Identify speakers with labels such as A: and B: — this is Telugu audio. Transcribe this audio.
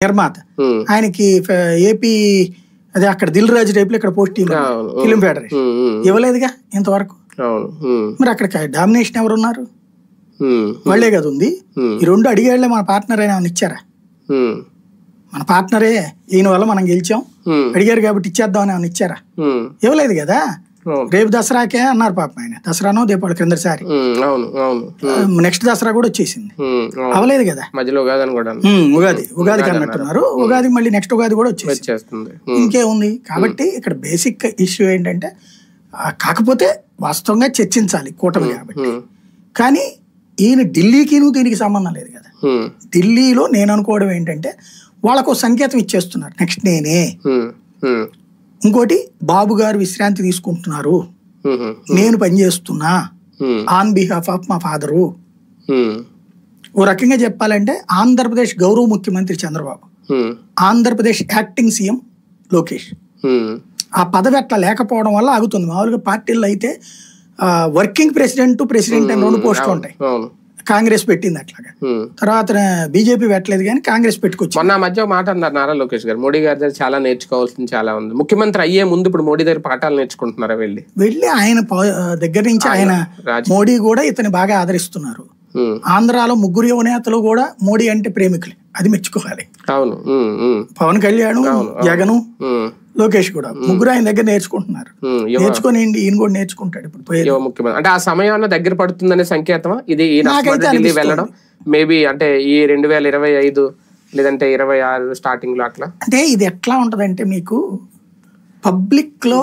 A: నిర్మాత ఆయనకి ఏపీ అదే అక్కడ దిల్ రాజు టైప్ లో ఇక్కడ పోస్టింగ్ ఫిలిం ఫెడరేషన్ ఇవ్వలేదుగా ఇంతవరకు. మరి అక్కడ డామినేషన్ ఎవరున్నారు? వాళ్లే కదా ఉంది. ఈ రెండు అడిగేళ్లే మన పార్ట్నర్ అయినా ఇచ్చారా? మన పార్ట్నరే ఈయన వల్ల మనం గెలిచాం అడిగారు కాబట్టి ఇచ్చేద్దామని ఏమైనా ఇచ్చారా? ఇవ్వలేదు కదా. రేపు దసరాకే అన్నారు పాపం ఆయన. దసరానో దీపావళి క్రిందసారి, నెక్స్ట్ దసరా కూడా వచ్చేసింది, అవలేదు కదా. ఉగాదికి అన్నట్టున్నారు. ఉగాది మళ్ళీ నెక్స్ట్ ఉగాది కూడా వచ్చేస్తుంది. ఇంకేముంది? కాబట్టి ఇక్కడ బేసిక్ ఇష్యూ ఏంటంటే, కాకపోతే వాస్తవంగా చర్చించాలి కూటమి కాబట్టి. కానీ ఈయన ఢిల్లీకి దీనికి సంబంధం లేదు కదా. ఢిల్లీలో నేను అనుకోవడం ఏంటంటే, వాళ్ళకు సంకేతం ఇచ్చేస్తున్నారు నెక్స్ట్ నేనే. ఇంకోటి, బాబు గారు విశ్రాంతి తీసుకుంటున్నారు, నేను పనిచేస్తున్నా ఆన్ బిహాఫ్ ఆఫ్ మా ఫాదరు. ఓ రకంగా చెప్పాలంటే ఆంధ్రప్రదేశ్ గౌరవ ముఖ్యమంత్రి చంద్రబాబు, ఆంధ్రప్రదేశ్ యాక్టింగ్ సీఎం లోకేష్. ఆ పదవి అట్లా లేకపోవడం వల్ల ఆగుతుంది. మామూలుగా పార్టీల్లో అయితే వర్కింగ్ ప్రెసిడెంట్ అని రెండు పోస్టులు ఉంటాయి. కాంగ్రెస్ పెట్టింది అట్లాగా, తర్వాత బీజేపీ పెట్టలేదు కానీ కాంగ్రెస్ పెట్టుకొచ్చి.
B: మొన్న మధ్య మాట అన్నారు నారా లోకేష్ గారు, మోడీ గారి దగ్గర చాలా నేర్చుకోవాల్సింది చాలా ఉంది. ముఖ్యమంత్రి అయ్యే ముందు ఇప్పుడు మోడీ దగ్గర పాఠాలు నేర్చుకుంటున్నారా?
A: వెళ్ళి ఆయన దగ్గర నుంచి ఆయన మోడీ కూడా ఇతని బాగా ఆదరిస్తున్నారు. ఆంధ్రాలో ముగ్గురు యువనేతలు కూడా మోడీ అంటే ప్రేమికులే, అది మెచ్చుకోవాలి.
B: అవును,
A: పవన్ కళ్యాణ్, జగన్, లోకేష్ కూడా ముగ్గురు ఆయన దగ్గర నేర్చుకుంటున్నారు. నేర్చుకుని ఈయన కూడా నేర్చుకుంటాడు ఇప్పుడు
B: ముఖ్యమంత్రి. అంటే ఆ సమయాన్ని దగ్గర పడుతుందనే సంకేతమా ఇది ఢిల్లీ వెళ్ళడం? మేబీ అంటే ఈ 2025 లేదంటే 26 స్టార్టింగ్ లో అట్లా.
A: అంటే ఇది ఎట్లా ఉంటదంటే, మీకు పబ్లిక్ లో